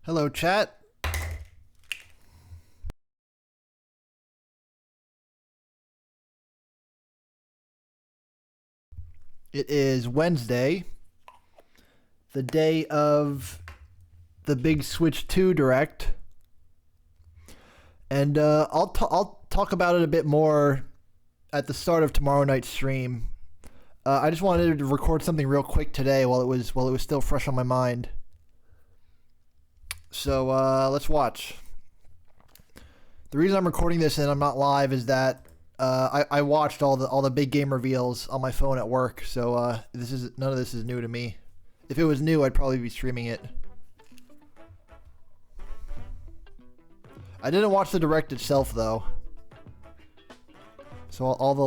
Hello, chat. It is Wednesday, the day of the big Switch 2 Direct, and I'll talk about it a bit more at the start of tomorrow night's stream. I just wanted to record something real quick today while it was still fresh on my mind. So let's watch. The reason I'm recording this and I'm not live is that I watched all the big game reveals on my phone at work. So none of this is new to me. If it was new, I'd probably be streaming it. I didn't watch the direct itself though. So all the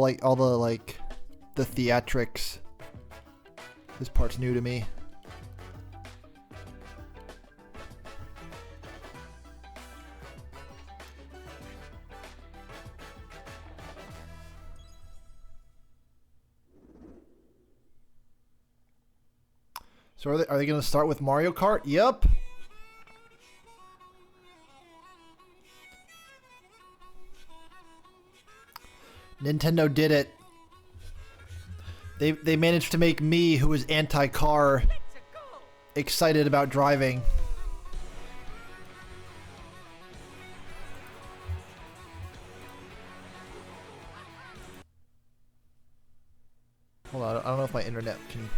theatrics. This part's new to me. So are they going to start with Mario Kart? Yep. Nintendo did it. They managed to make me, who is anti-car, excited about driving. Hold on, I don't know if my internet can...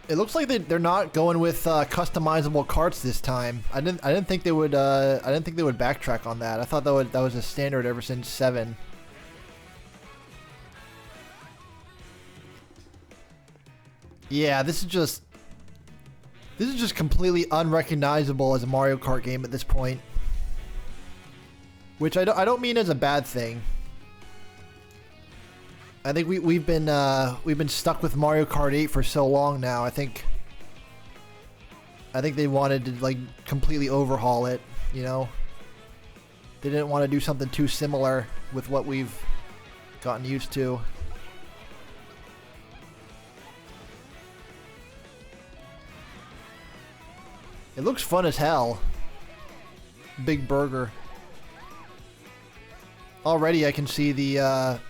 It looks like they're not going with customizable carts this time. I didn't think they would. I didn't think they would backtrack on that. I thought that was a standard ever since 7. Yeah, this is just completely unrecognizable as a Mario Kart game at this point. Which I don't mean as a bad thing. I think we've been stuck with Mario Kart 8 for so long now. I think they wanted to like completely overhaul it, you know. They didn't want to do something too similar with what we've gotten used to. It looks fun as hell. Big Burger. Already I can see the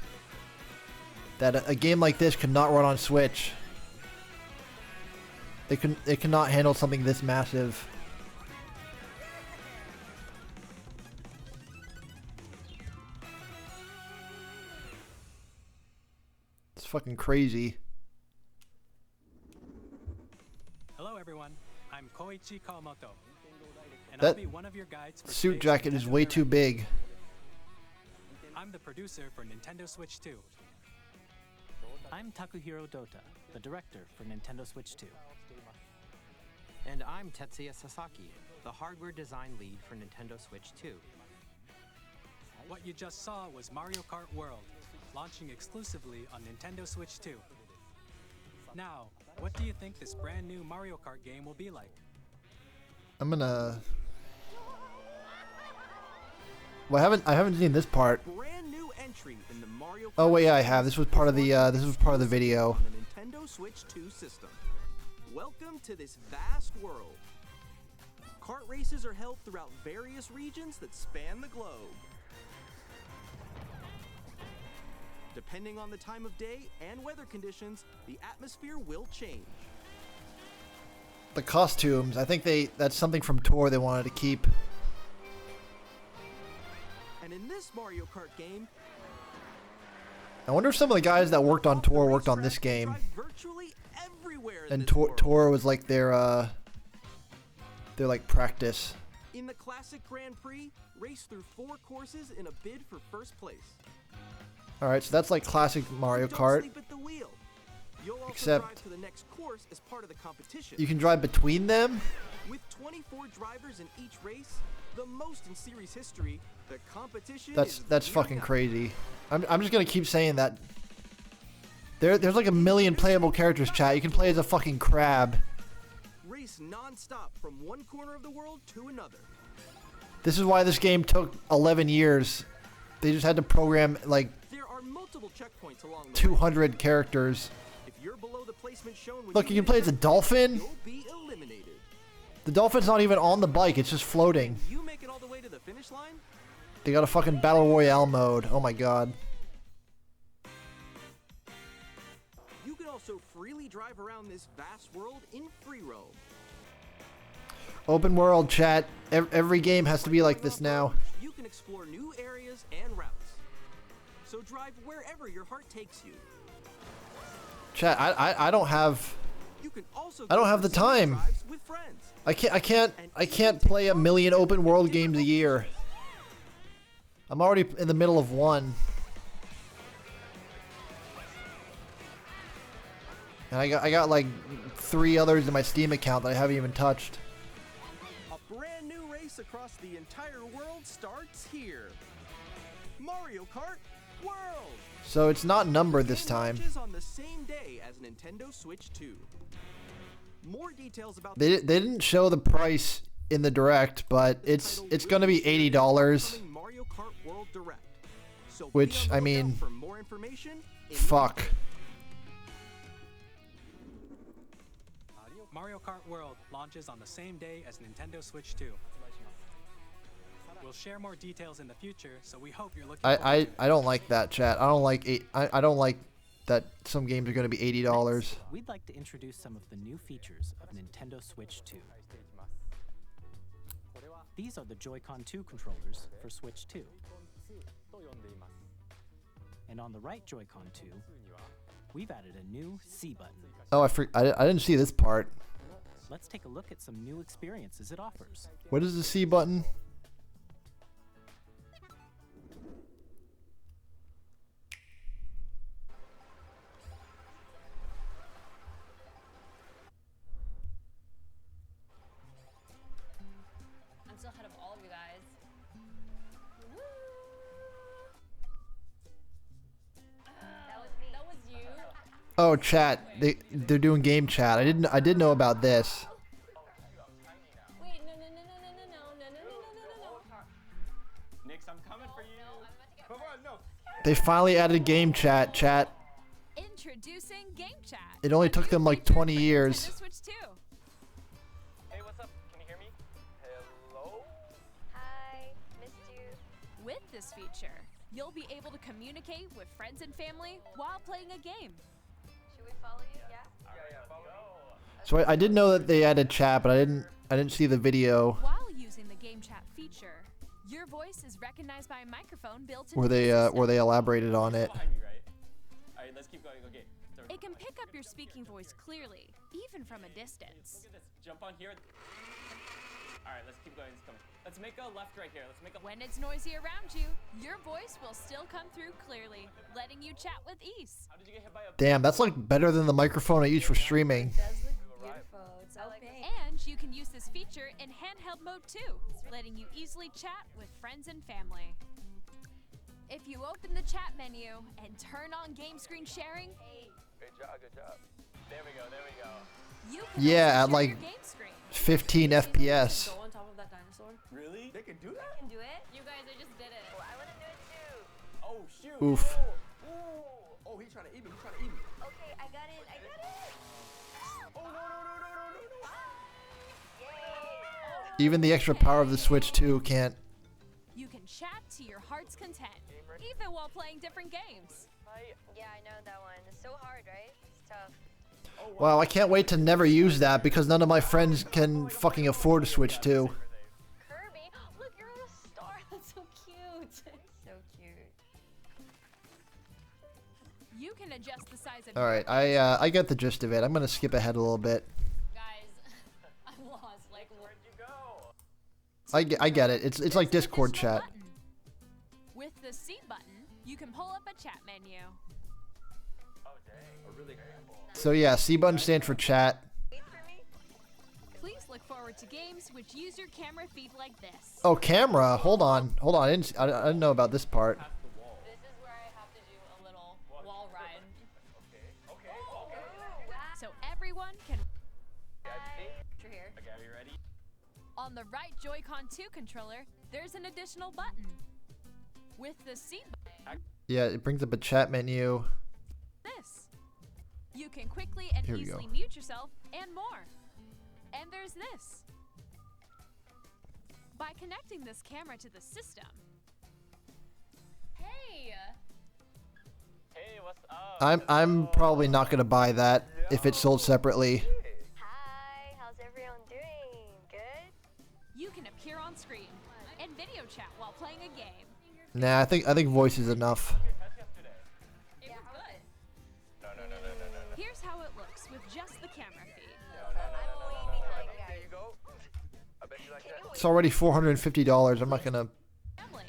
that a game like this could not run on Switch. It cannot handle something this massive. It's fucking crazy. Hello everyone, I'm Koichi Kawamoto, and That I'll be one of your guides for suit today's jacket is Nintendo way Direct. too big. I'm the producer for Nintendo Switch 2. I'm Takuhiro Dota, the director for Nintendo Switch 2. And I'm Tetsuya Sasaki, the hardware design lead for Nintendo Switch 2. What you just saw was Mario Kart World, launching exclusively on Nintendo Switch 2. Now, what do you think this brand new Mario Kart game will be like? I'm gonna. Well, I haven't seen this part. Brand new entry in the Mario Kart. Oh wait, yeah, I have. This was part of the video. On the Nintendo Switch 2 system. Welcome to this vast world. Kart races are held throughout various regions that span the globe. Depending on the time of day and weather conditions, the atmosphere will change. The costumes, I think that's something from Tour they wanted to keep. And in this Mario Kart game, I wonder if some of the guys that worked on Tour worked on this game. drive virtually everywhere in And this world. Tour was like their like practice. In the classic Grand Prix, race through 4 courses in a bid for first place. Alright, so that's like classic Mario Don't Kart. sleep at the wheel. You'll also Except- drive to the next course as part of the competition. You can drive between them? With 24 drivers in each race, the most in series history, the competition That's is fucking gearing up. crazy. I'm just gonna keep saying that. There's like a million playable characters, chat. You can play as a fucking crab. Race non-stop from one corner of the world to another. This is why this game took 11 years. They just had to program like There are multiple checkpoints along the way. 200 characters. If you're below the placement shown when Look, you can play as a dolphin. you'll be eliminated. The dolphin's not even on the bike, it's just floating. You make it all the way to the finish line? They got a fucking battle royale mode. Oh my god. You can also freely drive around this vast world in free roam. Open world, chat. Every game has to be like this now. You can explore new areas and routes. So drive wherever your heart takes you. Chat, I don't have You can also I don't go have for the solo time. drives with friends. I can't play a million open world games a year. I'm already in the middle of one. And I got like 3 others in my Steam account that I haven't even touched. A brand new race across the entire world starts here. Mario Kart World. So it's not numbered this Game time. launches on the same day as Nintendo Switch 2. More details about They didn't show the price in the direct, but it's gonna be $80. upcoming Mario Kart World Direct. So be Which, on I the lookout mean, for more information in Fuck. Mario Kart World launches on the same day as Nintendo Switch 2. We'll share more details in the future, so we hope you're looking forward to it. I don't like that, chat. I don't like I don't like that some games are gonna be $80. Next, we'd like to introduce some of the new features of Nintendo Switch 2. These are the Joy-Con 2 controllers for Switch 2. And on the right Joy-Con 2, we've added a new C button. Oh, I didn't see this part. Let's take a look at some new experiences it offers. What is the C button? I'm still ahead of all of you guys. That was you. Oh, chat. They're doing game chat. I did know about this. Wait, no. Nix, I'm coming for you. Come on, no. They finally added game chat, chat. Introducing Game Chat. It only took them like 20 years. Nintendo Switch 2. Hey, what's up? Can you hear me? Hello? Hi, missed you. With this feature, you'll be able to communicate with friends and family while playing a game. Should we follow you? Yeah. Yeah, follow me. So I did know that they added chat, but I didn't see the video While using the Game Chat feature, your voice is recognized by a microphone built into where the system. they elaborated on it. Behind me, right? All right, let's keep going. Okay. So, It can pick up your speaking voice clearly, even from a distance. look at this. Jump on here. All right, let's keep going. Let's make a left right here. Let's make a. When it's noisy around you, your voice will still come through clearly, letting you chat with ease. How did you get hit by a? Damn, that's like better than the microphone I use for streaming. It does look beautiful. It's so big. And you can use this feature in handheld mode too, letting you easily chat with friends and family. If you open the chat menu and turn on game screen sharing, Good job. There we go. you can Yeah, also at share like your game screen. 15 FPS. Go on top of that dinosaur. Really? They can do that? Can do it. You guys, I just did it. Oh, I want to do it too. Oh shoot. Oof. Oh, oh, he's trying to eat me. Okay, I got it. Oh no. Yay. Even the extra power of the Switch 2 can't. You can chat to your heart's content, even while playing different games. Yeah, I know that one. It's so hard, right? It's tough. Wow, I can't wait to never use that because none of my friends can fucking afford a Switch 2. Kirby, look, you're on a star. That's so cute. So cute. You can adjust the size of All right, your I get the gist of it. I'm gonna skip ahead a little bit. Guys, I'm lost. Like, Where'd you go? I get it. It's like There's an Discord additional chat. button. With the C button, you can pull up a chat menu. Oh dang. Oh really? So yeah, C button stands for chat. wait for me. Please look forward to games which use your camera feed like this. Oh, camera. Hold on. I didn't know about this part. Past the wall. This is where I have to do a little wall ride. Okay. So everyone can. You're here. Okay, are you ready? On the right Joy-Con 2 controller, there's an additional button. With the C button, Yeah, it brings up a chat menu. this. You can quickly and Here we easily go. mute yourself, and more. And there's this. By connecting this camera to the system. Hey! Hey, what's up? I'm probably not gonna buy that if it's sold separately. Hi, how's everyone doing? Good? You can appear on screen and video chat while playing a game. Nah, I think voice is enough. It was good. Here's how it looks with just the camera feed. It's already $450. I'm not gonna. Families.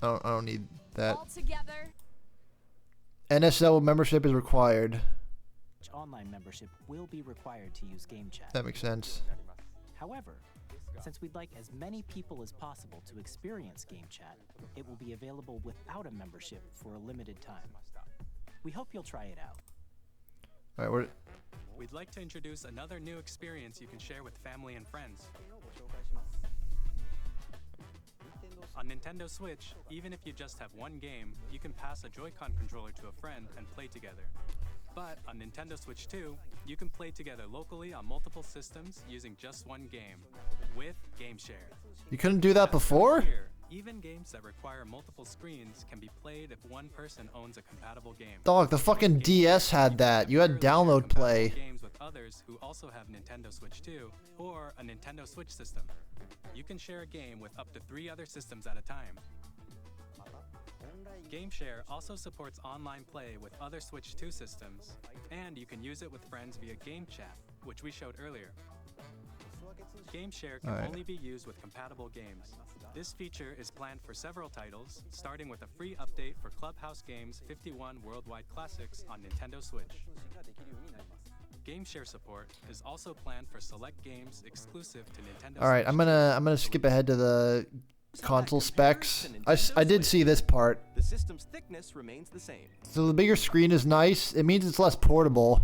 I don't need that. All together. NSL membership is required. Online membership will be required to use game chat. That makes sense. However, since we'd like as many people as possible to experience game chat, it will be available without a membership for a limited time. We hope you'll try it out. All right, We'd like to introduce another new experience you can share with family and friends. On Nintendo Switch, even if you just have one game, you can pass a Joy-Con controller to a friend and play together. But on Nintendo Switch 2, you can play together locally on multiple systems using just one game, with GameShare. you couldn't do that before? Here, even games that require multiple screens can be played if one person owns a compatible game. Dog, the fucking DS had that. You had download play. Games with others who also have Nintendo Switch 2 or a Nintendo Switch system. You can share a game with up to 3 other systems at a time. GameShare also supports online play with other Switch 2 systems, and you can use it with friends via Game Chat, which we showed earlier. GameShare can Alright. only be used with compatible games. This feature is planned for several titles, starting with a free update for Clubhouse Games 51 Worldwide Classics on Nintendo Switch. GameShare support is also planned for select games exclusive to Nintendo All right, Switch. I'm gonna skip ahead to the console specs. I did see this part. The system's thickness remains the same. So the bigger screen is nice. It means it's less portable.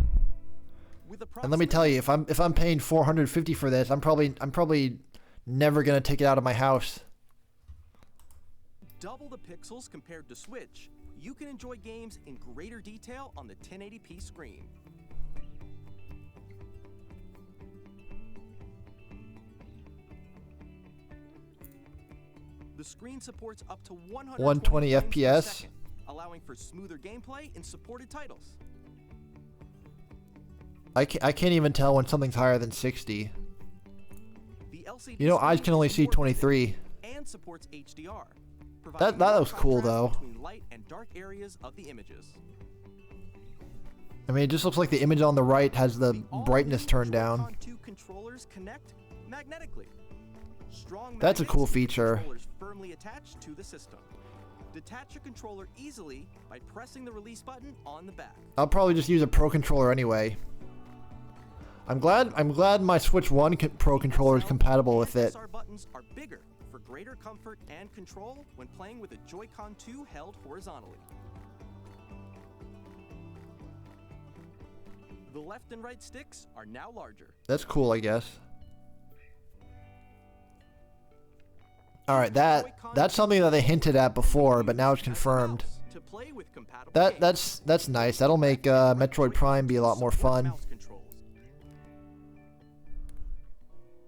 With And let me tell you, if I'm paying $450 for this, I'm probably never gonna take it out of my house. double the pixels compared to Switch, you can enjoy games in greater detail on the 1080p screen. The screen supports up to 120 frames per FPS. second, allowing for smoother gameplay in supported titles. I can't even tell when something's higher than 60. The LCD You know, eyes screen can only is see more 23. vivid and supports HDR. That providing more looks cool, contrast though. Between light and dark areas of the images. I mean, it just looks like the image on the right has the all brightness new turned down. Joy-Con 2 controllers connect magnetically. Strong That's a magnets cool keep the feature. controllers firmly attached to the system. Detach your controller easily by pressing the release button on the back. I'll probably just use a Pro controller anyway. I'm glad my Switch 1 Pro controller is compatible with it. SR buttons are bigger for greater comfort and control when playing with a Joy-Con 2 held horizontally. The left and right sticks are now larger. That's cool, I guess. All right, that's something that they hinted at before, but now it's confirmed. To play with compatible That's nice. That'll make Metroid Prime be a lot more fun.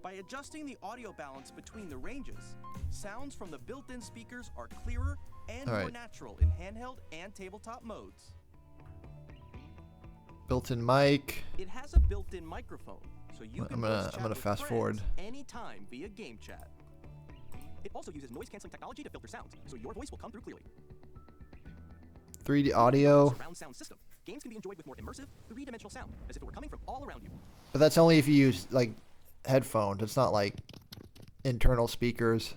By adjusting the audio balance between the ranges, sounds from the built-in speakers are clearer and more Alright. natural in handheld and tabletop modes. Built-in mic. It has a built-in microphone, so you can voice chat I'm gonna with fast friends forward. anytime via game chat. It also uses noise-canceling technology to filter sounds, so your voice will come through clearly. 3D audio. Surround sound system. Games can be enjoyed with more immersive, three-dimensional sound, as if it were coming from all around you. But that's only if you use like headphones. It's not like internal speakers.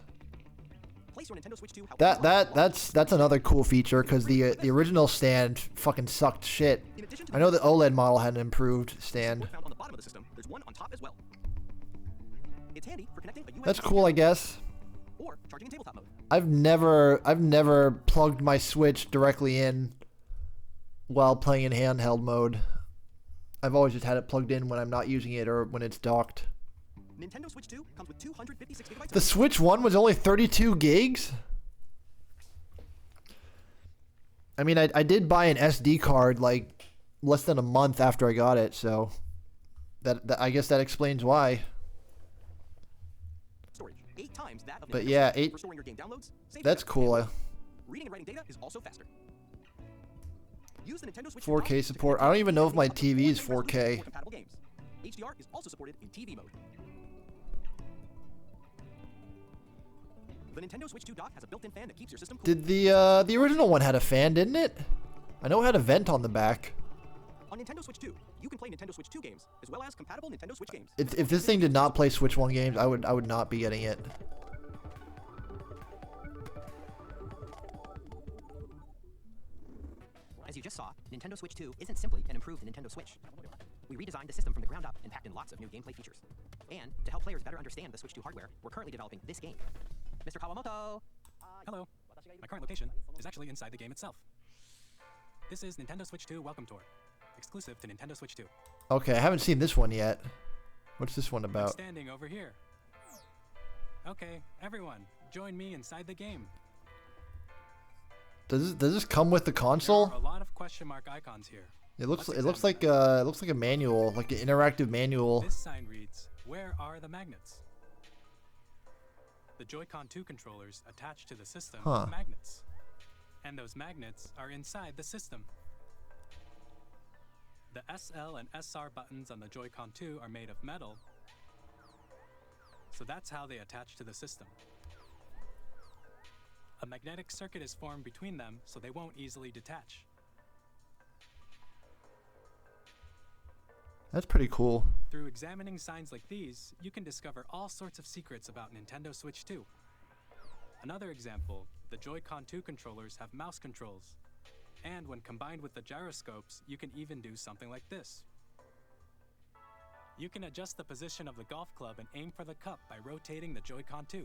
Place your Nintendo Switch 2 however That's another cool feature because the original stand fucking sucked shit. In addition to I know the OLED model had an improved stand. found on the bottom of the system, there's one on top as well. It's handy for connecting a USB That's cool, I guess. or charging in tabletop mode. I've never plugged my Switch directly in while playing in handheld mode. I've always just had it plugged in when I'm not using it or when it's docked. Nintendo Switch 2 comes with 256 gigabytes The of Switch 1 was only 32 gigs? I mean, I did buy an SD card like less than a month after I got it, so that I guess that explains why. Storage 8 times that of But Nintendo yeah, Switch for storing your game downloads. Save That's data, cool. and reading and writing data is also faster. Use the Nintendo Switch 4K support. I don't even know if my TV is 4K. for compatible games. HDR is also supported in TV mode. The Nintendo Switch 2 dock has a built-in fan that keeps your system cool. Did the original one had a fan, didn't it? I know it had a vent on the back. On Nintendo Switch 2, you can play Nintendo Switch 2 games as well as compatible Nintendo Switch games. If this thing did not play Switch 1 games, I would not be getting it. As you just saw, Nintendo Switch 2 isn't simply an improved Nintendo Switch. We redesigned the system from the ground up and packed in lots of new gameplay features. And to help players better understand the Switch 2 hardware, we're currently developing this game. Mr. Kawamoto! Hello. My current location is actually inside the game itself. This is Nintendo Switch 2 Welcome Tour, exclusive to Nintendo Switch 2. Okay, I haven't seen this one yet. What's this one I'm about? standing over here. Okay, everyone, join me inside the game. Does this come with the console? There are a lot of question mark icons here. It looks Let's like a manual, like an interactive manual. This sign reads, "Where are the magnets?" The Joy-Con 2 controllers attached to the system with magnets. And those magnets are inside the system. The SL and SR buttons on the Joy-Con 2 are made of metal, so that's how they attach to the system. A magnetic circuit is formed between them, so they won't easily detach. That's pretty cool. Through examining signs like these, you can discover all sorts of secrets about Nintendo Switch 2. Another example, the Joy-Con 2 controllers have mouse controls. And when combined with the gyroscopes, you can even do something like this. You can adjust the position of the golf club and aim for the cup by rotating the Joy-Con 2.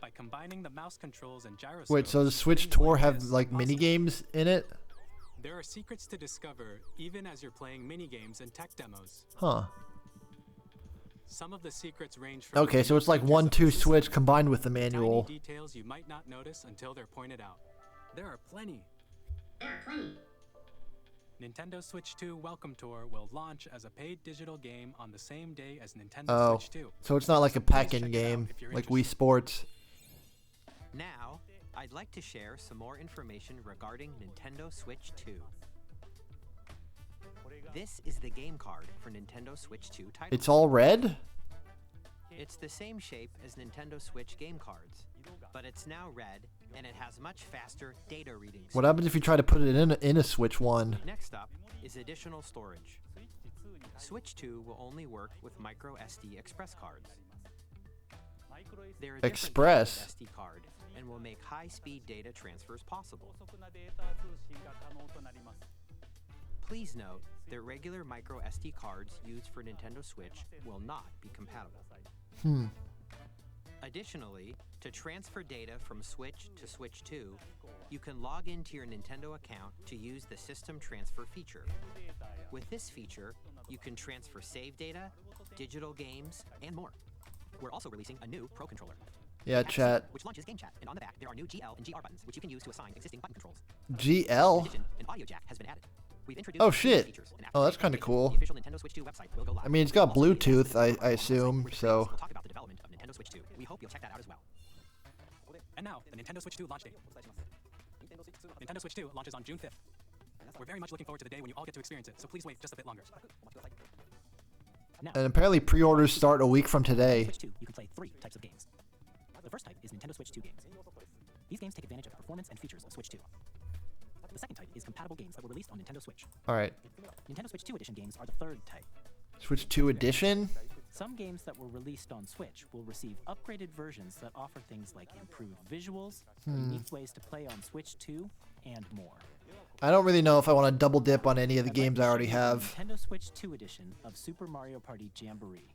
By combining the mouse controls and gyroscopes... Wait, so the Switch things Tour like have this like are mini possible. games in it? There are secrets to discover even as you're playing mini-games and tech demos. Huh. Some of the secrets range from... Okay, so it's like 1-2 Switch combined with the manual. Tiny details you might not notice until they're pointed out. There are plenty. Nintendo Switch 2 Welcome Tour will launch as a paid digital game on the same day as Nintendo Switch 2. So it's not like a Please pack-in check it game out if you're like interested. Wii Sports. Now, I'd like to share some more information regarding Nintendo Switch 2. This is the game card for Nintendo Switch 2 titles. It's all red? It's the same shape as Nintendo Switch game cards, but it's now red and it has much faster data reading speed. What happens if you try to put it in a Switch 1? Next up is additional storage. Switch 2 will only work with micro SD express cards. They're a different Express? type of SD card and will make high-speed data transfers possible. Please note that regular micro SD cards used for Nintendo Switch will not be compatible. Additionally, to transfer data from Switch to Switch 2, you can log into your Nintendo account to use the System Transfer feature. With this feature, you can transfer save data, digital games, and more. We're also releasing a new Pro Controller. Yeah, chat. Which launches Game Chat, and on the back there are new GL and GR buttons, which you can use to assign existing button controls. In GL? addition, an audio jack has been added. We've introduced Oh, new shit. features, and Oh, that's after kinda cool. The official Nintendo Switch 2 website will go live. I mean, it's got Also, the Bluetooth, Nintendo I assume, which so... We'll talk about the development of Nintendo Switch 2. We hope you'll check that out as well. And now, the Nintendo Switch 2 launch date. Nintendo Switch 2 launches on June 5th. We're very much looking forward to the day when you all get to experience it, so please wait just a bit longer. Now, And apparently pre-orders start a week from today. Switch 2, you can play 3 types of games. The first type is Nintendo Switch 2 games. These games take advantage of the performance and features of Switch 2. The second type is compatible games that were released on Nintendo Switch. Alright. Nintendo Switch 2 Edition games are the third type. Switch 2 Edition? Some games that were released on Switch will receive upgraded versions that offer things like improved visuals, unique ways to play on Switch 2, and more. I don't really know if I want to double dip on any of the I'd like games to I already show you the have. Nintendo Switch 2 Edition of Super Mario Party Jamboree.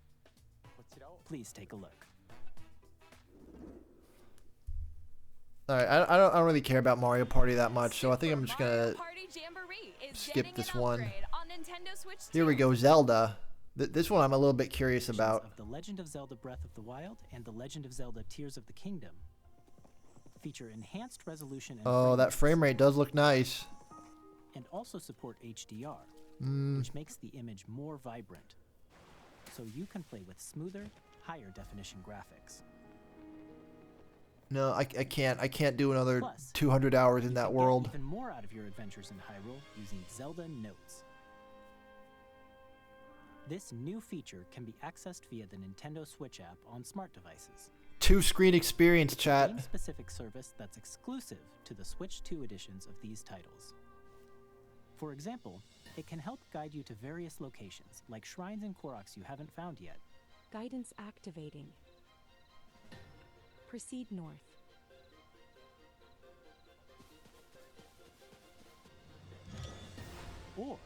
Please take a look. Alright, I don't really care about Mario Party that much, so I think I'm just Mario gonna Party Jamboree is skip getting this an one. upgrade on Nintendo Switch 2. Here we go, Zelda. This one I'm a little bit curious Editions about. Of The Legend of Zelda Breath of the Wild and The Legend of Zelda Tears of the Kingdom feature enhanced resolution and Oh, that rates. frame rate does look nice. and also support HDR, which makes the image more vibrant. So you can play with smoother, higher definition graphics. No, I can't. I can't do another Plus, 200 hours in you that can world. Get even more out of your adventures in Hyrule using Zelda Notes. This new feature can be accessed via the Nintendo Switch app on smart devices. 2-screen experience, It's a chat. game-specific service that's exclusive to the Switch 2 editions of these titles. For example, it can help guide you to various locations, like shrines and Koroks you haven't found yet. Guidance activating. Proceed north. Or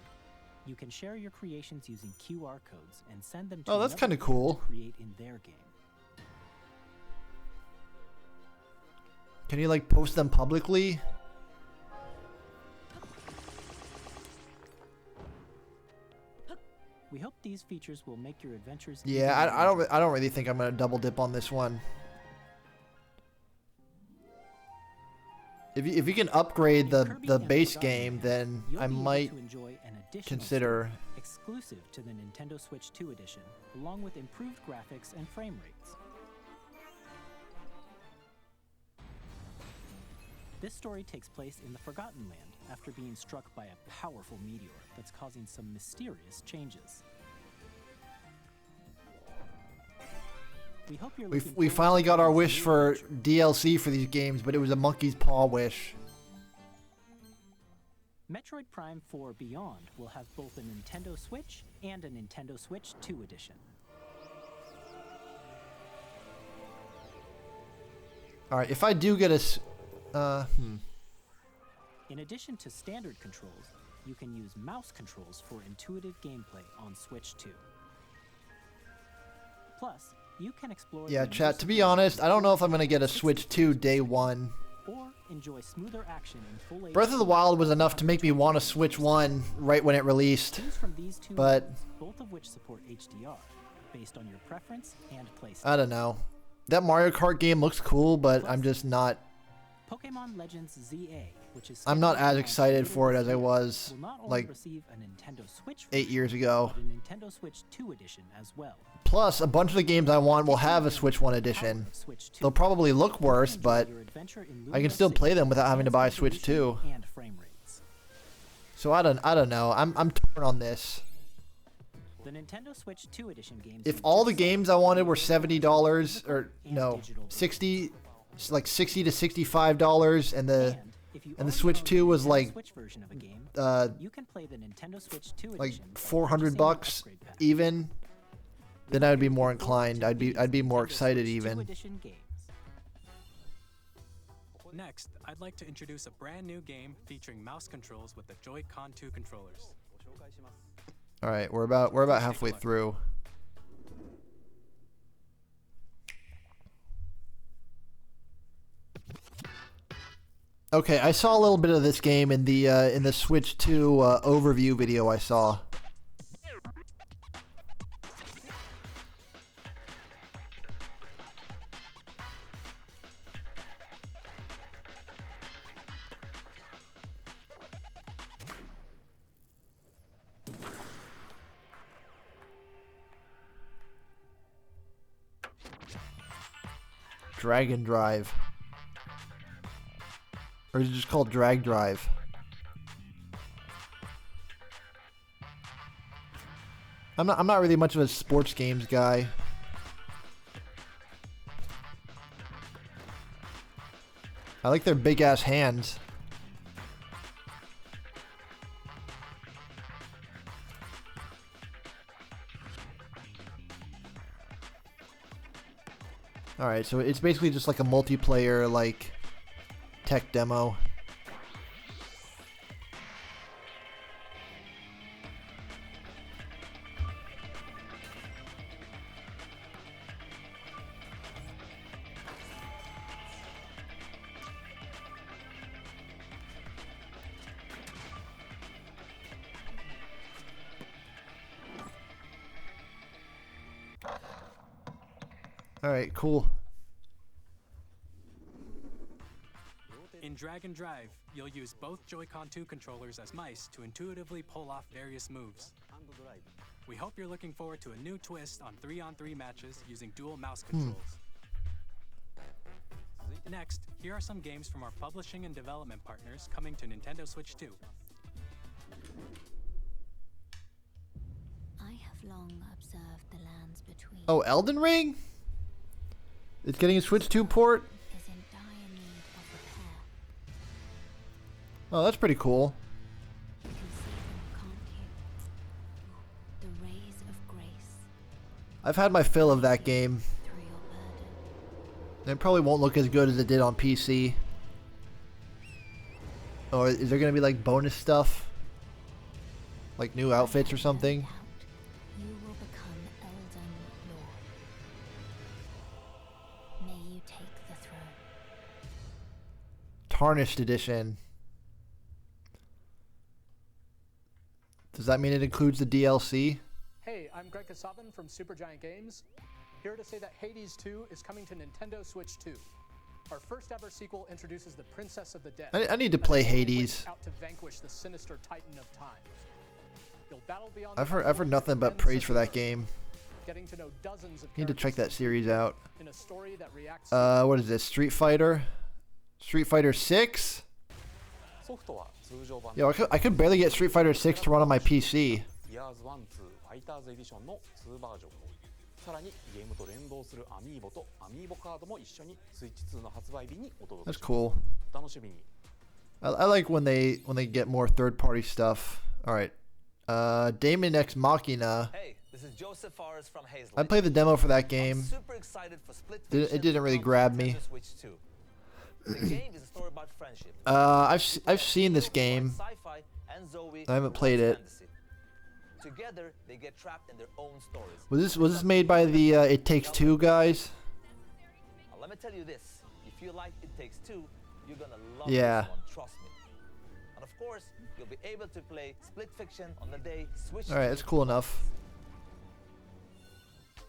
you can share your creations using QR codes and send them to Oh, that's another kinda player cool. to create in their game. Can you like post them publicly? We hope these features will make your adventures Yeah, even more I don't really think I'm gonna double dip on this one. If you can upgrade the Kirby and base Forgotten game, Land, then you'll I be able might to enjoy an additional consider. story exclusive to the Nintendo Switch 2 edition, along with improved graphics and frame rates. This story takes place in the Forgotten Land after being struck by a powerful meteor that's causing some mysterious changes. We hope you're looking We forward finally to got our this wish new for adventure. DLC for these games, but it was a monkey's paw wish. Metroid Prime 4 Beyond will have both a Nintendo Switch and a Nintendo Switch 2 edition. All right, if I do get In addition to standard controls, you can use mouse controls for intuitive gameplay on Switch 2. Plus, you can explore yeah, the chat. To be music honest, I don't know if I'm gonna get a 60 Switch 2 day one. or enjoy smoother action in full Breath of the Wild was enough to make me want to Switch 1 right when it released. Choose from these two But- modes, both of which support HDR, based on your preference and playstyle. I don't know. That Mario Kart game looks cool, but I'm just not. Pokemon Legends ZA, which is I'm not scheduled to as launch excited later for it this as I year, was will not only like receive a Nintendo Switch 8 version, years ago. but a Nintendo Switch 2 edition as well. Plus, a bunch of the games I want will have a Switch 1 Power edition. of Switch 2. They'll probably look worse, Enjoy but your adventure in I can Lumina still City, play them without having to buy a enhanced Switch 2. resolution and frame rates. So I don't know. I'm torn on this. The Nintendo Switch 2 edition games. If we all the just saw games I wanted will were be $70 physical or and no, digital 60 like $60 to $65 and the if you and the already Switch own 2 was Nintendo like Switch version of a game, you can play the Nintendo Switch 2 like edition by 400 purchasing an bucks upgrade pack. even, then I would be more Looking forward inclined. to I'd be these more Nintendo excited Switch 2 even. edition games. Next, I'd like to introduce a brand new game featuring mouse controls with the Joy-Con 2 controllers. All right, we're about halfway through. Okay, I saw a little bit of this game in the Switch 2 overview video I saw. Dragon Drive. Or is it just called Drag Drive? I'm not really much of a sports games guy. I like their big ass hands. Alright, so it's basically just like a multiplayer, like, tech demo. In Alright, cool. drag and drive, you'll use both Joy-Con 2 controllers as mice to intuitively pull off various moves. We hope you're looking forward to a new twist on 3-on-3 matches using dual mouse controls. Next, here are some games from our publishing and development partners coming to Nintendo Switch 2. I have long observed the lands between. Oh, Elden Ring? It's getting a Switch 2 port? Is in dire need of repair. Oh, that's pretty cool. You can see them, can't you? The rays of grace I've had my fill of that game. through your burden. It probably won't look as good as it did on PC. Or is there gonna be like bonus stuff? Like new outfits or something? You will become Elden Lord. May you take the throne. Tarnished edition. Does that mean it includes the DLC? Hey, I'm Greg Kasavin from Supergiant Games, here to say that Hades 2 is coming to Nintendo Switch 2. Our first ever sequel introduces the Princess of the Dead. I need to play Hades. Out to vanquish the sinister Titan of Time. You'll battle beyond I've heard nothing but praise for that game. getting to know dozens of Need to check that series out. in a story that reacts What is this? Street Fighter? Street Fighter 6? Yo, I could barely get Street Fighter 6 to run on my PC. That's cool. I like when they get more third-party stuff. All right, Damon X Machina. Hey, this is Joseph Forrest from Hazlett. I played the demo for that game. I'm super excited for Split It didn't really on grab me. Nintendo Switch 2. The game is a story about friendship. I've seen this game. Sci-fi and Zoe I haven't played it. fantasy. Together, they get trapped in their own stories. Was this made by the It Takes Two guys? Now, let me tell you this: if you like It Takes Two, you're gonna love Yeah. this one. Trust me. And of course, you'll be able to play Split Fiction on the day Switch. All right, that's cool enough.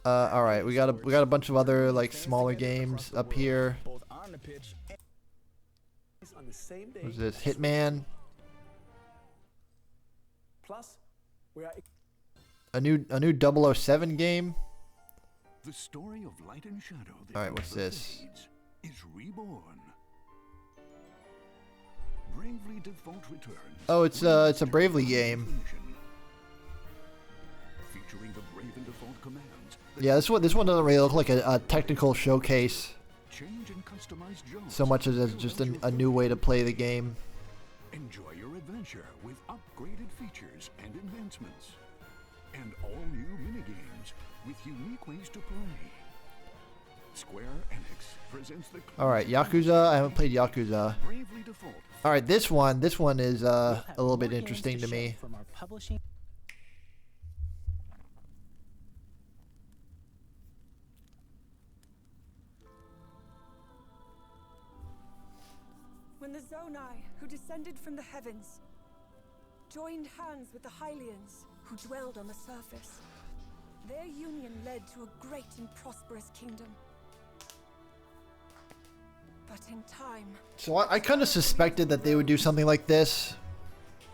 All right, we got a bunch of other like smaller games up here. What's this? Hitman. Plus, we are A new 007 game. The story of light and shadow that All right, what's never this? fades is reborn. Bravely Default returns. Oh, it's a Bravely game. Featuring the Brave and Default commands. Yeah, this one doesn't really look like a technical showcase Change and customize jobs. so much as just a new way to play the game. Enjoy your adventure with upgraded features and enhancements. And all new minigames with unique ways to play. Square Enix presents the All right, Yakuza. I haven't played Yakuza. Bravely Default. All right, this one is We'll have a little bit more games interesting to show me. From our publishing. When the Zonai, who descended from the heavens, joined hands with the Hylians, who dwelled on the surface, their union led to a great and prosperous kingdom. But in time, So I kind of suspected that they would do something like this,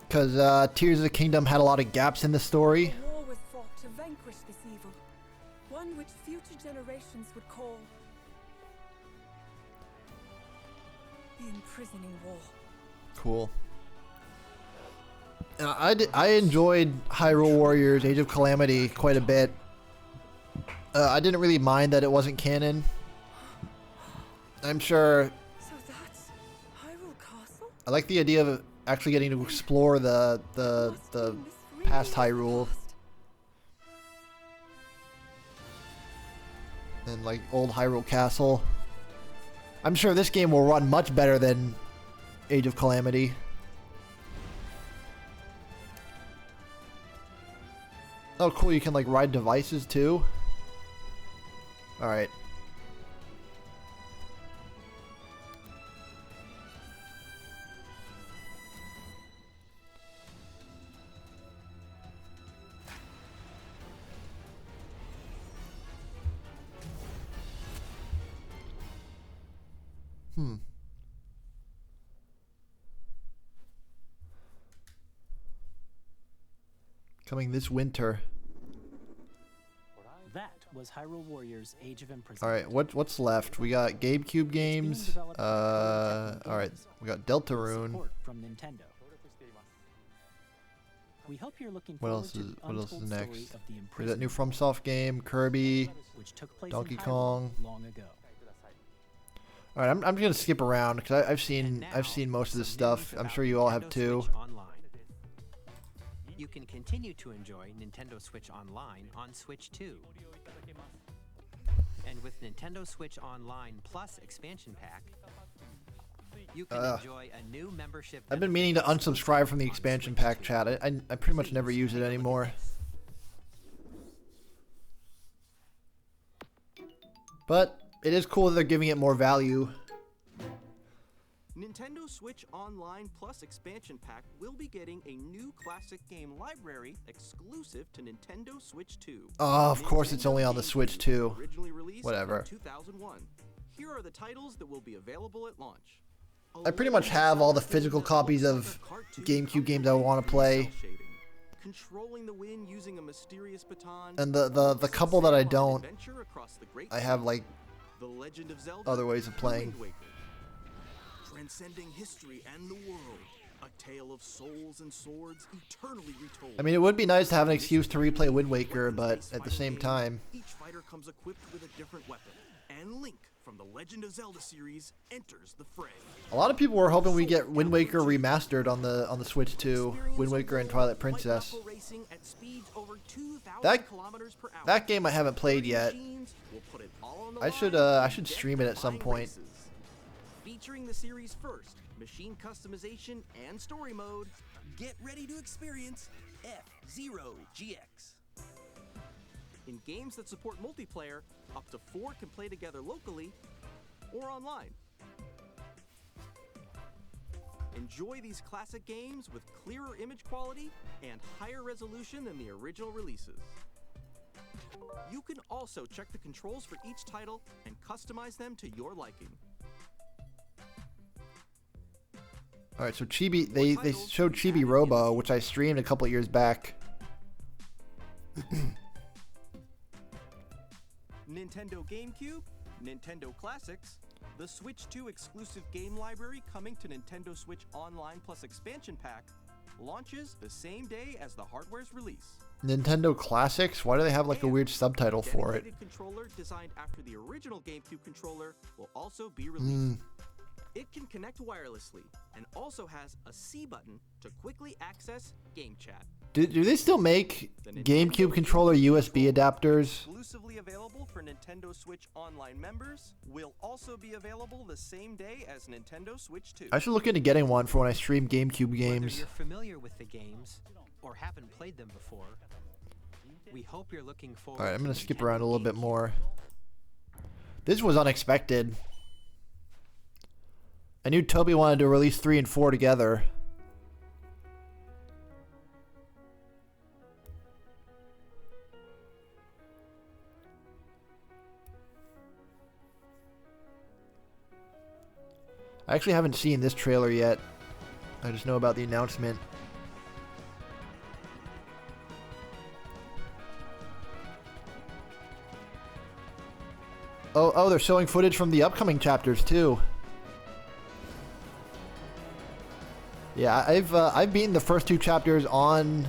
because Tears of the Kingdom had a lot of gaps in the story. a war was fought to vanquish this evil, one which future generations would call the Imprisoning War. Cool. I enjoyed Hyrule Warriors Age of Calamity quite a bit. I didn't really mind that it wasn't canon. I'm sure So that's Hyrule Castle? I like the idea of actually getting to explore the past Hyrule and like old Hyrule Castle. I'm sure this game will run much better than Age of Calamity. Oh, cool! You can like ride devices too. All right. Coming this winter. That was Hyrule Warriors Age of Imprisonment. All right, what's left? We got GameCube games. All right, we got Deltarune. From Nintendo. We hope you're looking What forward else to is the next? untold story of the There's that new imprisonment FromSoft game, Kirby, which took place Donkey in Hyrule Kong. long ago. All right, I'm just gonna skip around because I've seen most of this stuff. I'm sure you all have too. Switch Online. You can continue to enjoy Nintendo Switch Online on Switch 2. And with Nintendo Switch Online Plus expansion pack, you can enjoy a new membership. I've been meaning to unsubscribe from the expansion pack chat. I pretty much never use it anymore. But it is cool that they're giving it more value. Nintendo Switch Online Plus expansion pack will be getting a new classic game library exclusive to Nintendo Switch 2. Oh, of course it's only on the Switch too. Originally released Whatever. in 2001. Here are the titles that will be available at launch. I pretty much have all the physical copies of GameCube games I want to play. Controlling the wind using a mysterious baton. And the couple that I don't, I have like The Legend of Zelda, other ways of playing. Wind Waker. Transcending history and the world. A tale of souls and swords eternally retold. I mean, it would be nice to have an excuse to replay Wind Waker, but at the same time, Each fighter comes equipped with a different weapon. And Link from the Legend of Zelda series enters the fray. a lot of people were hoping we get Wind Waker remastered on the Switch 2, Wind Waker and Twilight Princess. That game I haven't played yet. I should stream it at some point. Featuring the series' first machine customization and story mode, get ready to experience F-Zero GX. In games that support multiplayer, up to 4 can play together locally or online. Enjoy these classic games with clearer image quality and higher resolution than the original releases. You can also check the controls for each title and customize them to your liking. All right, so Chibi, they showed Chibi Robo, which I streamed a couple years back. Nintendo GameCube, Nintendo Classics, the Switch 2 exclusive game library coming to Nintendo Switch Online Plus expansion pack, launches the same day as the hardware's release. Nintendo Classics? Why do they have like a weird subtitle for it? A controller designed after the original GameCube controller will also be released. It can connect wirelessly and also has a C button to quickly access game chat. Do they still make GameCube controller USB adapters? Exclusively available for Nintendo Switch Online members, will also be available the same day as Nintendo Switch 2. I should look into getting one for when I stream GameCube games. Whether you're familiar with the games or haven't played them before, we hope you're looking forward. All right, I'm gonna skip around a little bit more. This was unexpected. I knew Toby wanted to release 3 and 4 together. I actually haven't seen this trailer yet. I just know about the announcement. Oh, they're showing footage from the upcoming chapters too. Yeah, I've beaten the first 2 chapters on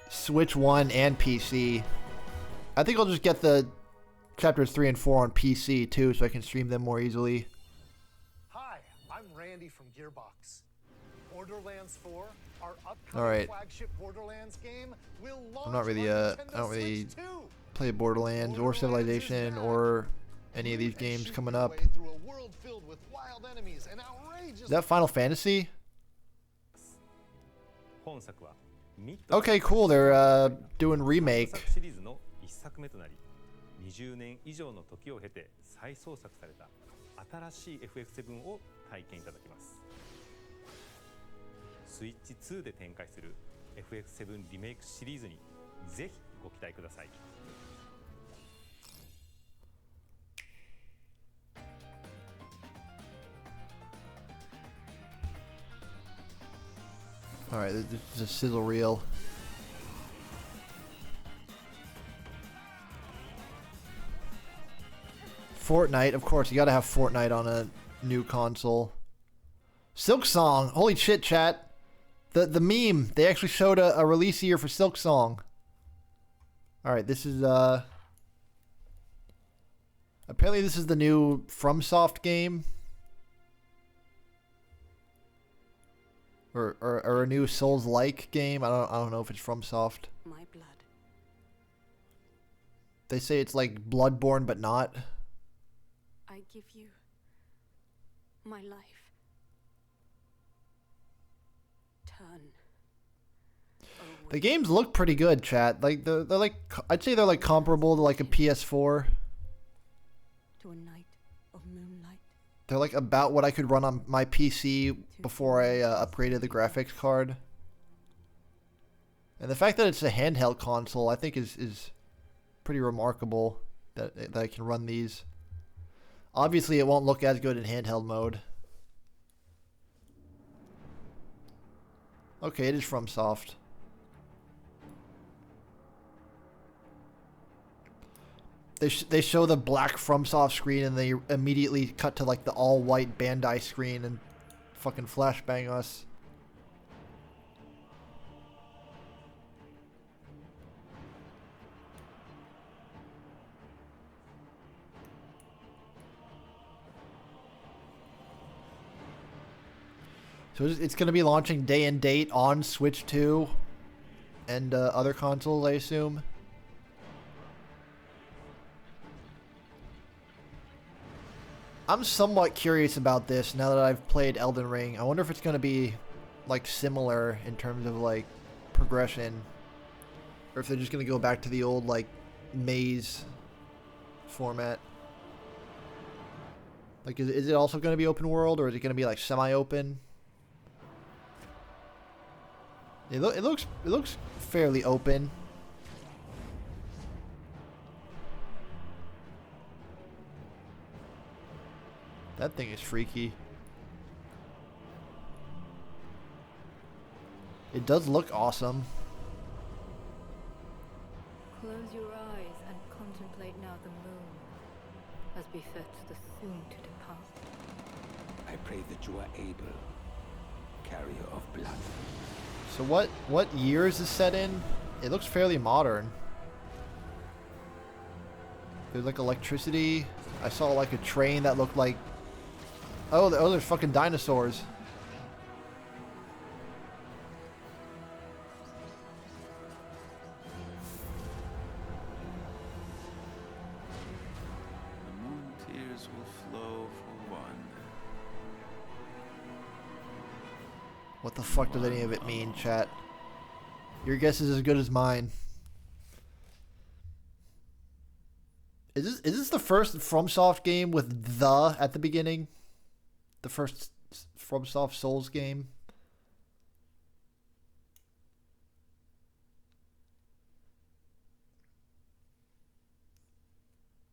Switch 1 and PC. I think I'll just get the chapters 3 and 4 on PC too, so I can stream them more easily. Hi, I'm Randy from Gearbox. Borderlands 4, our All right. upcoming flagship Borderlands game, will launch I'm not really on I don't really Switch 2. play Borderlands or Civilization or any of these games coming up. Through a world filled with wild enemies and outrageous Is that Final Fantasy? Okay, cool. They're doing remake. 1作目となり、20年以上の時を経て再創作された新しい FF7 を体験いただきます。スイッチ2で展開する FF7 リメイクシリーズにぜひご期待ください。All right, this is a sizzle reel. Fortnite, of course, you gotta have Fortnite on a new console. Silksong, holy shit, chat. The meme, they actually showed a release year for Silksong. Alright, this is, apparently this is the new FromSoft game. Or a new Souls-like game. I don't know if it's FromSoft. My blood. They say it's like Bloodborne, but not. I give you my life. Turn. The games look pretty good, chat. Like they're like, I'd say they're like comparable to like a PS4. To a night of moonlight. They're like about what I could run on my PC before I upgraded the graphics card. And the fact that it's a handheld console, I think is pretty remarkable that I can run these. Obviously, it won't look as good in handheld mode. Okay, it is FromSoft. They show the black FromSoft screen and they immediately cut to like the all-white Bandai screen and fucking flashbang us. So it's going to be launching day and date on Switch 2 and other consoles, I assume. I'm somewhat curious about this now that I've played Elden Ring. I wonder if it's going to be like similar in terms of like progression, or if they're just going to go back to the old like maze format. Like, is it also going to be open world, or is it going to be like semi-open? It looks fairly open. That thing is freaky. It does look awesome. Close your eyes and contemplate now the moon, as befits the soon to depart. I pray that you are able, carrier of blood. So what year is this set in? It looks fairly modern. There's like electricity. I saw like a train that looked like... Oh, there's fucking dinosaurs. The moon tears will flow for one. What the fuck does any of it mean, chat? Your guess is as good as mine. Is this the first FromSoft game with "the" at the beginning? The first FromSoft Souls game?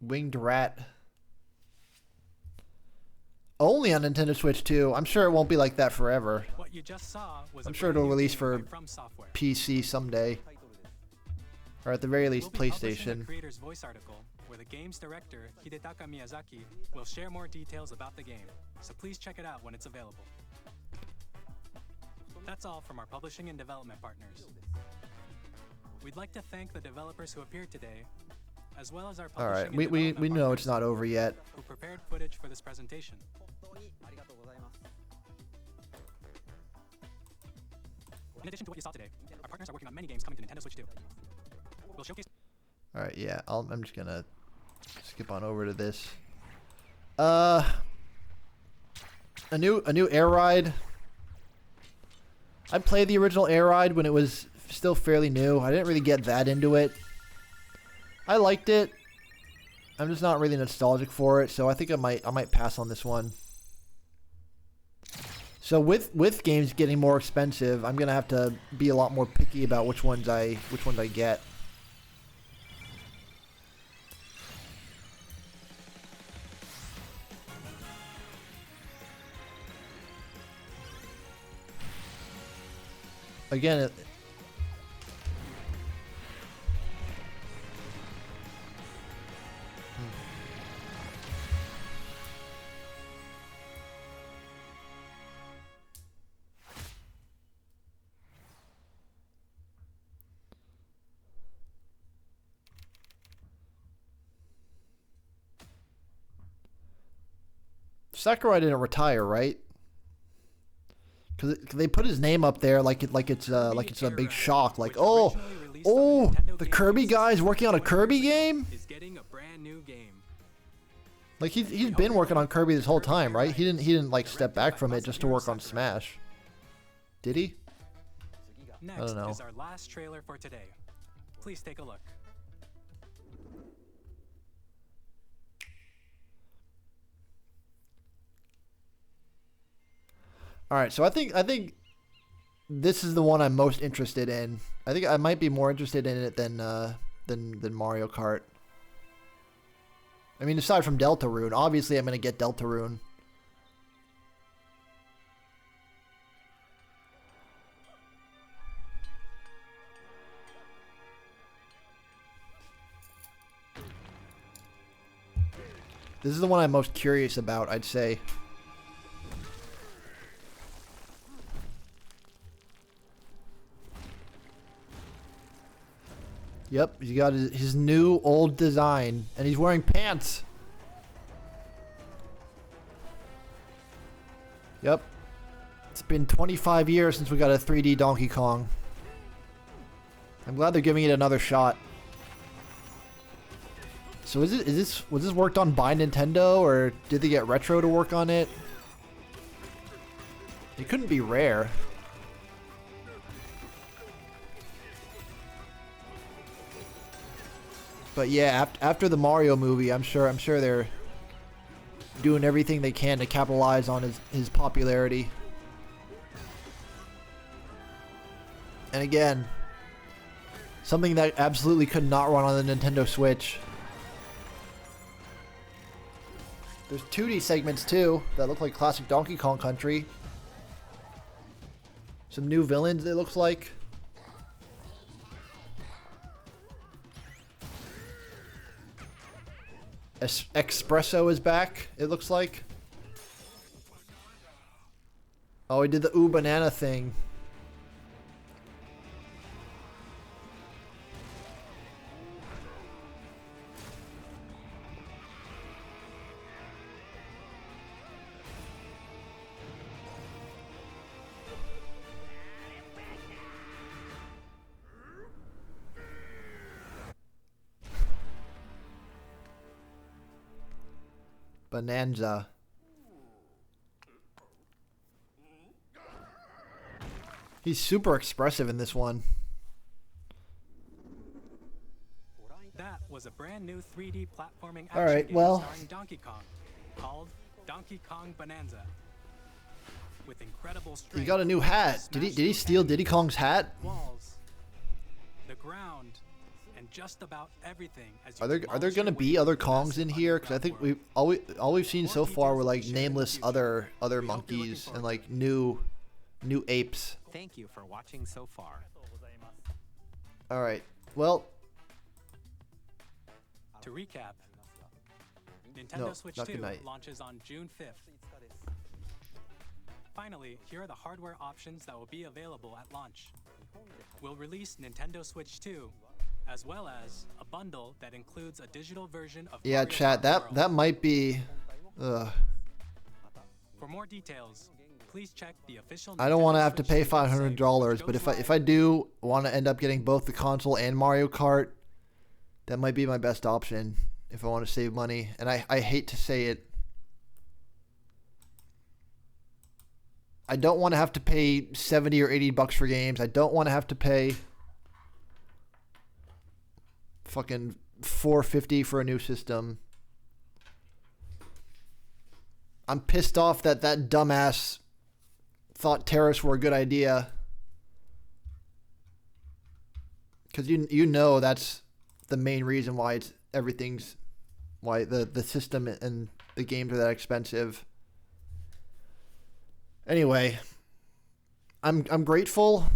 Winged Rat. Only on Nintendo Switch 2. I'm sure it won't be like that forever. What you just saw was I'm sure it'll release for PC someday. Or at the very least, PlayStation. The creator's voice article, where the game's director, Hidetaka Miyazaki, will share more details about the game, so please check it out when it's available. That's all from our publishing and development partners. We'd like to thank the developers who appeared today, as well as our publishing Alright, we know it's not over yet. who prepared footage for this presentation. In addition to what you saw today, our partners are working on many games coming to Nintendo Switch 2. We'll showcase... Alright, yeah, I'm just gonna skip on over to this. A new Air Ride. I played the original Air Ride when it was still fairly new. I didn't really get that into it. I liked it. I'm just not really nostalgic for it, so I think I might pass on this one. So with games getting more expensive, I'm gonna have to be a lot more picky about which ones I get. Again, Sakurai didn't retire, right? Because they put his name up there like it's a big shock. Like, oh, the Kirby guy's working on a Kirby game. Is getting a brand new game. Like he's been working on Kirby this whole time, right? He didn't like step back from it just to work on Smash. Did he? I Next don't know. is our last trailer for today. Please take a look. All right, so I think this is the one I'm most interested in. I think I might be more interested in it than Mario Kart. I mean, aside from Deltarune, obviously I'm gonna get Deltarune. This is the one I'm most curious about, I'd say. Yep, he's got his new old design, and he's wearing pants. Yep. It's been 25 years since we got a 3D Donkey Kong. I'm glad they're giving it another shot. So was this worked on by Nintendo, or did they get Retro to work on it? It couldn't be Rare. But yeah, after the Mario movie, I'm sure they're doing everything they can to capitalize on his popularity. And again, something that absolutely could not run on the Nintendo Switch. There's 2D segments too that look like classic Donkey Kong Country. Some new villains, it looks like. Espresso is back, it looks like. Oh, he did the ooh banana thing. Bonanza. He's super expressive in this one. That was a brand new 3D platforming action Alright, game well. starring Donkey Kong, called Donkey Kong Bonanza. With incredible strength, He got a new hat. Did he steal Diddy Kong's hat? walls, the ground, and just about everything. As you Are there demolish gonna your be way other through the Kongs massive in here? Because I think all we've seen so far were like nameless other monkeys and like new apes. Thank you for watching so far. All right. Well, To recap, Nintendo No, Switch not 2 good night. launches on June 5th. Finally, here are the hardware options that will be available at launch. We'll release Nintendo Switch 2, as well as a bundle that includes a digital version of yeah, Mario chat. Kart World. That might be. Ugh. For more details, please check the official. I don't want to Nintendo have to Switch pay 2 $500, website, but which if I do want to end up getting both the console and Mario Kart, that might be my best option if I want to save money. And I hate to say it. I don't want to have to pay $70 or $80 for games. I don't want to have to pay fucking $450 for a new system. I'm pissed off that dumbass thought tariffs were a good idea. Because you know that's the main reason why why the system and the games are that expensive. Anyway, I'm grateful.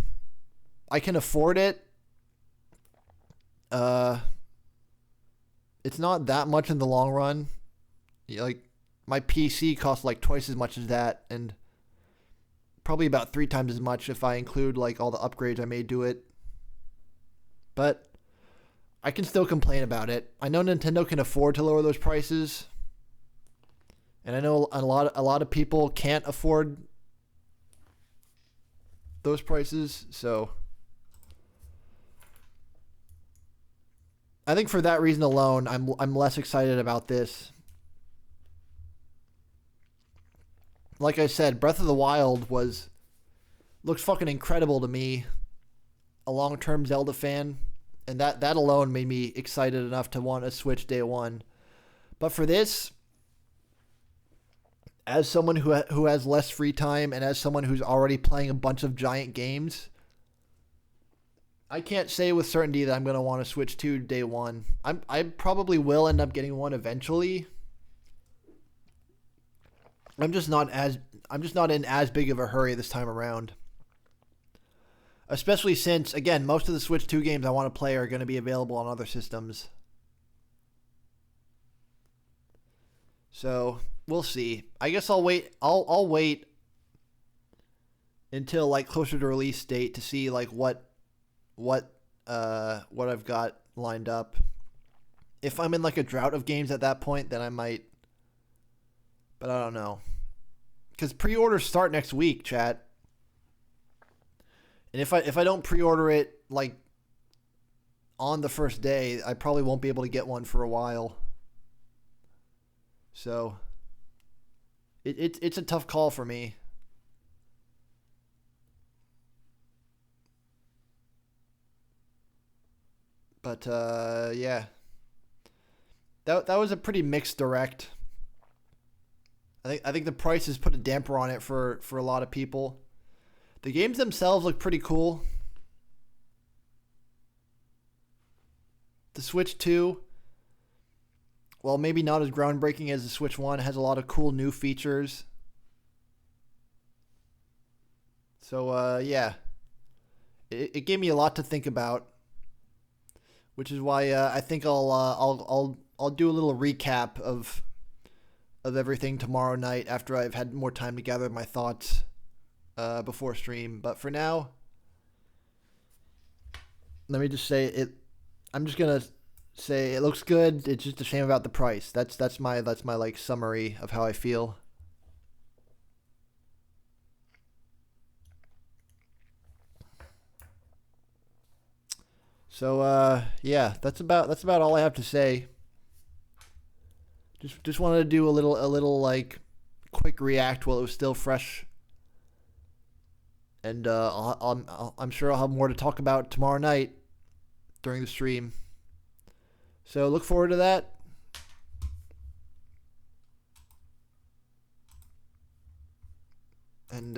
I can afford it. It's not that much in the long run. Like my PC costs like twice as much as that, and probably about 3 times as much if I include like all the upgrades I may do it. But I can still complain about it. I know Nintendo can afford to lower those prices. And I know a lot of people can't afford those prices, so I think for that reason alone, I'm less excited about this. Like I said, Breath of the Wild looks fucking incredible to me. A long-term Zelda fan, and that alone made me excited enough to want to Switch day one. But for this, as someone who has less free time and as someone who's already playing a bunch of giant games, I can't say with certainty that I'm going to want to Switch 2 day one. I probably will end up getting one eventually. I'm just not in as big of a hurry this time around. Especially since, again, most of the Switch 2 games I want to play are going to be available on other systems. So, we'll see. I guess I'll wait. I'll wait until like closer to release date to see like what I've got lined up. If I'm in like a drought of games at that point, then I might. But I don't know. Because pre-orders start next week, chat. And if I don't pre-order it like on the first day, I probably won't be able to get one for a while. So it's a tough call for me. But yeah. That was a pretty mixed direct. I think the prices put a damper on it for a lot of people. The games themselves look pretty cool. The Switch 2, well, maybe not as groundbreaking as the Switch 1, has a lot of cool new features. So, yeah. It gave me a lot to think about, which is why I think I'll do a little recap of everything tomorrow night after I've had more time to gather my thoughts before stream. But for now, let me just say it. I'm just gonna say it looks good. It's just a shame about the price. That's my like summary of how I feel. So yeah, that's about all I have to say. Just wanted to do a little like quick react while it was still fresh. And I'm sure I'll have more to talk about tomorrow night during the stream. So look forward to that. And